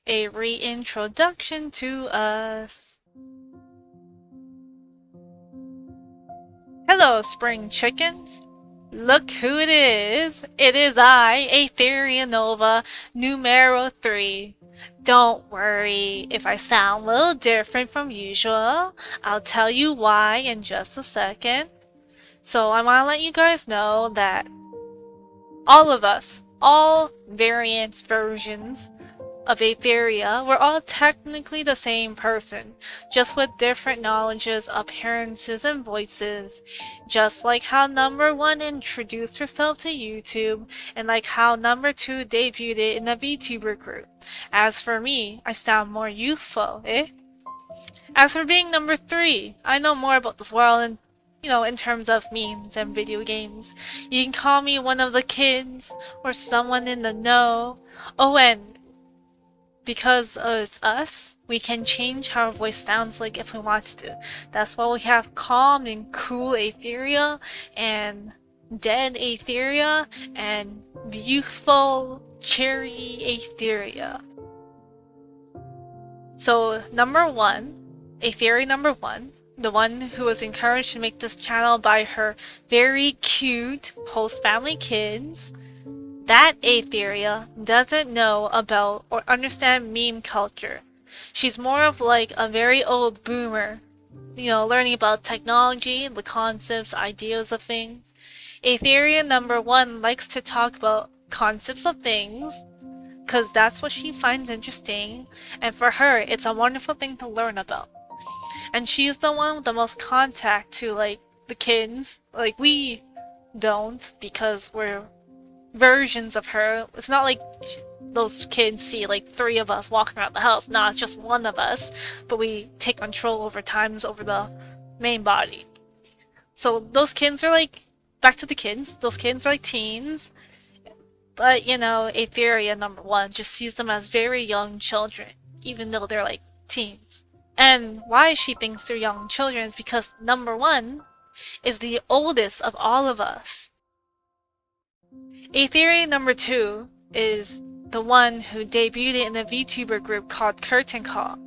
a reintroduction to us. Hello, spring chickens! Look who it is! It is I, Aetheria Nova, Numero 3. Don't worry if I sound a little different from usual. I'll tell you why in just a second. So I want to let you guys know that all of us, all variants, versions of Aetheria, we're all technically the same person, just with different knowledges, appearances, and voices. Just like how number 1 introduced herself to YouTube, and like how number 2 debuted in the vtuber group. As for me, I sound more youthful, eh? As for being number 3, I know more about this world and in terms of memes and video games. You can call me one of the kids, or someone in the know. Oh, and because it's us, we can change how our voice sounds like if we want to. That's why we have calm and cool Aetheria, and dead Aetheria, and beautiful cherry Aetheria. So number 1, Aetheria number 1, the one who was encouraged to make this channel by her very cute post-family kids, that Aetheria doesn't know about or understand meme culture. She's more of like a very old boomer, learning about technology, the concepts, ideas of things. Aetheria number 1 likes to talk about concepts of things, because that's what she finds interesting, and for her, it's a wonderful thing to learn about. And she's the one with the most contact to, like, the kids. Like, we don't, because we're versions of her. It's not like those kids see, like, 3 of us walking around the house. Nah, it's just 1 of us. But we take control over times over the main body. So those kids are, like, back to the kids. Those kids are, like, teens. But, Aetheria number 1 just sees them as very young children, even though they're, like, teens. And why she thinks they're young children is because number 1 is the oldest of all of us. Aetheria number 2 is the one who debuted in a VTuber group called Curtain Call.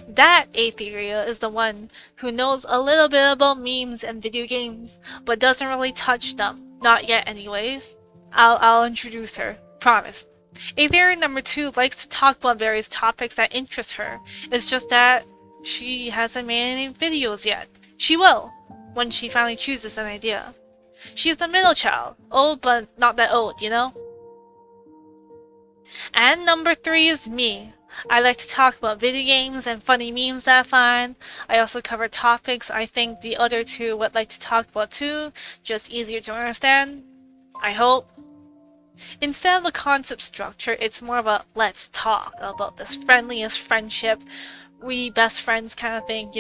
That Aetheria is the one who knows a little bit about memes and video games, but doesn't really touch them. Not yet anyways. I'll introduce her. Promise. Aetheria number 2 likes to talk about various topics that interest her. It's just that she hasn't made any videos yet. She will, when she finally chooses an idea. She's the middle child. Old, but not that old, And number 3 is me. I like to talk about video games and funny memes that I find. I also cover topics I think the other 2 would like to talk about too, just easier to understand. I hope. Instead of the concept structure, it's more about let's talk about this friendliest friendship, we best friends kind of thing,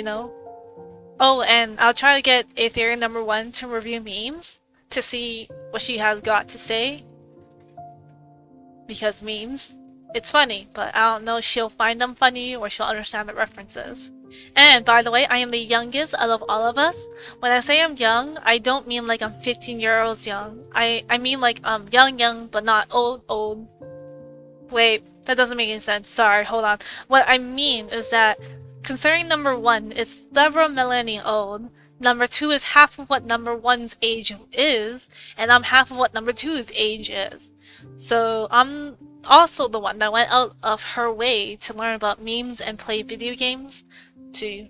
Oh, and I'll try to get Aetheria number 1 to review memes to see what she has got to say. Because memes, it's funny, but I don't know if she'll find them funny or she'll understand the references. And by the way, I am the youngest out of all of us. When I say I'm young, I don't mean like I'm 15-year-olds young. I mean like young, but not old. Wait, that doesn't make any sense. Sorry, hold on. What I mean is that considering number 1 is several millennia old, number 2 is half of what number 1's age is, and I'm half of what number 2's age is. So I'm also the one that went out of her way to learn about memes and play video games, to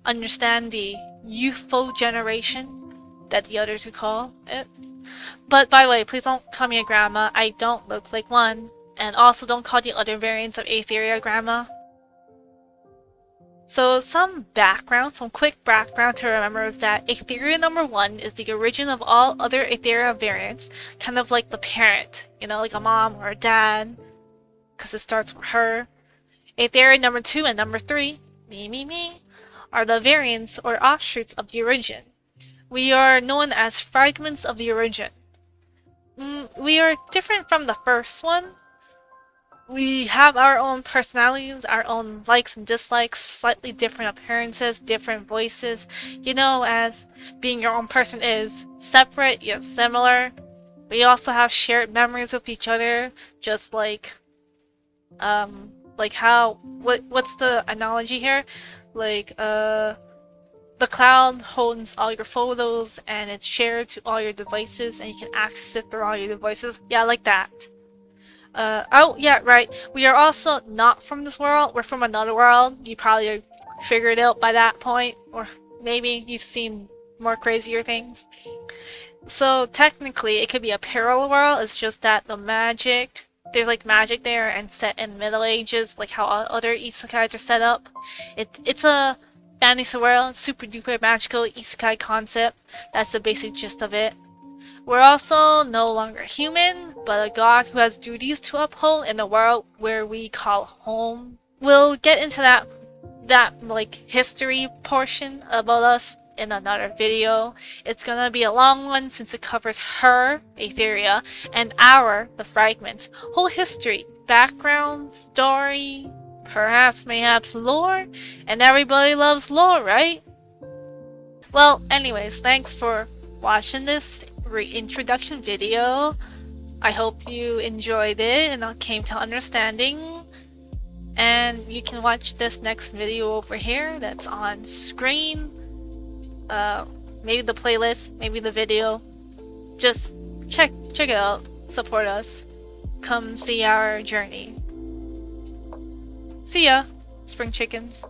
understand the youthful generation that the others would call it. But by the way, please don't call me a grandma. I don't look like one. And also don't call the other variants of Aetheria grandma. So some quick background to remember is that Aetheria number 1 is the origin of all other Aetheria variants, kind of like the parent, like a mom or a dad, because it starts with her. Aetheria number 2 and number 3, me, are the variants or offshoots of the origin. We are known as fragments of the origin. We are different from the first one. We have our own personalities, our own likes and dislikes, slightly different appearances, different voices. As being your own person is separate yet similar. We also have shared memories with each other, just like Like how, what's the analogy here? Like, the cloud holds all your photos and it's shared to all your devices and you can access it through all your devices. Yeah, like that. Oh, yeah, right. We are also not from this world. We're from another world. You probably figured it out by that point. Or maybe you've seen more crazier things. So technically, it could be a parallel world. It's just that there's like magic there and set in Middle Ages, like how other isekais are set up. It's a fantasy world, super duper magical isekai concept. That's the basic gist of it. We're also no longer human, but a god who has duties to uphold in the world where we call home. We'll get into that like history portion about us in another video. It's gonna be a long one since it covers her, Aetheria, and the fragments. Whole history, background, story, mayhaps lore, and everybody loves lore, right? Well, anyways, thanks for watching this reintroduction video. I hope you enjoyed it and came to understanding. And you can watch this next video over here that's on screen. Maybe the playlist, maybe the video. Just check it out. Support us. Come see our journey. See ya, spring chickens.